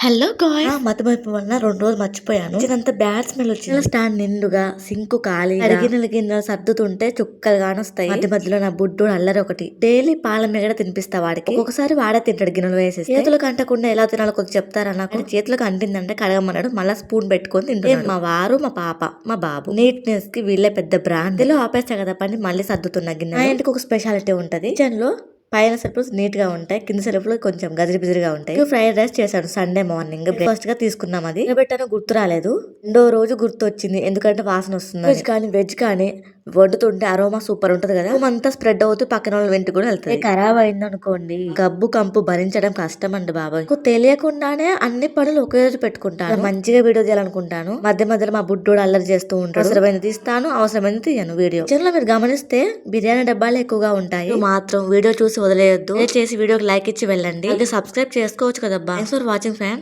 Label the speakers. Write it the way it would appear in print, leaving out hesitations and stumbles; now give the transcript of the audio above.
Speaker 1: Hello guys.
Speaker 2: మతమైపు వలన 2 రోజులు మర్చిపోయాను. ఇదంత బ్యాడ్ స్మెల్ వచ్చింది. స్టాండ్ నిండుగా సింకు ఖాళీ గిన్నెలు సర్దుతుంటే చుక్కలు కానొస్తాయి. మధ్య మధ్యలో నా బుడ్డు అల్లరి ఒకటి. డైలీ పాల మేగడ తినిపిస్తా వాడికి. ఒక్కొక్కసారి వాడే తింటాడు గిన్నెలు వేసేసి. చేతులకు అంటకుండా ఎలా తినాలో కొంచెం చెప్తారా నాకు? చేతులకు అంటిందంటే కడగమన్నాడు. మళ్ళీ స్పూన్ పెట్టుకొని తింటున్నాడు. మా వారు, మా పాప, మా బాబు. నీట్నెస్ కి వీళ్ళే పెద్ద బ్రాండ్. ఇలా ఆపేస్తా కదా పని, మళ్ళీ సర్దుతున్నా గిన్నె. మా ఇంటికి ఒక స్పెషాలిటీ ఉంటది. కిచెన్ లో పైన సెల్ఫ్స్ నీట్ గా ఉంటాయి, కింద సెల్ఫ్లు కొంచెం గజిరి బిజిరిగా ఉంటాయి. ఫ్రైడ్ రైస్ చేశాను సండే మార్నింగ్. బ్రేక్ఫాస్ట్ గా తీసుకున్నాం. అది పెట్టాను, గుర్తు రాలేదు. 2వ రోజు గుర్తు వచ్చింది, ఎందుకంటే వాసన వస్తుంది. వెజ్ కానీ వండుతుంటే అరోమా సూపర్ ఉంటది కదా, అంతా స్ప్రెడ్ అవుతూ పక్కన వాళ్ళ వెంట కూడా వెళ్తాయి. ఖరాబ్ అయింది అనుకోండి, గబ్బు కంపు భరించడం కష్టం అండి బాబాయ్. తెలియకుండానే అన్ని పనులు ఒకే రోజు పెట్టుకుంటాను. మంచిగా వీడియో చేయాలనుకుంటాను. మధ్య మధ్యలో మా బుడ్డోడు అల్లరి చేస్తూ ఉంటాడు. అవసరమైంది తీస్తాను, అవసరమైంది తీయను. వీడియో కిచెన్ లో మీరు గమనిస్తే బిర్యానీ డబ్బాలు ఎక్కువగా ఉంటాయి. మాత్రం వీడియో చూసి వదిలేయొద్దు. చేసి వీడియోకి లైక్ ఇచ్చి వెళ్ళండి. సబ్స్క్రైబ్ చేసుకోవచ్చు కదా. Thanks for watching friends.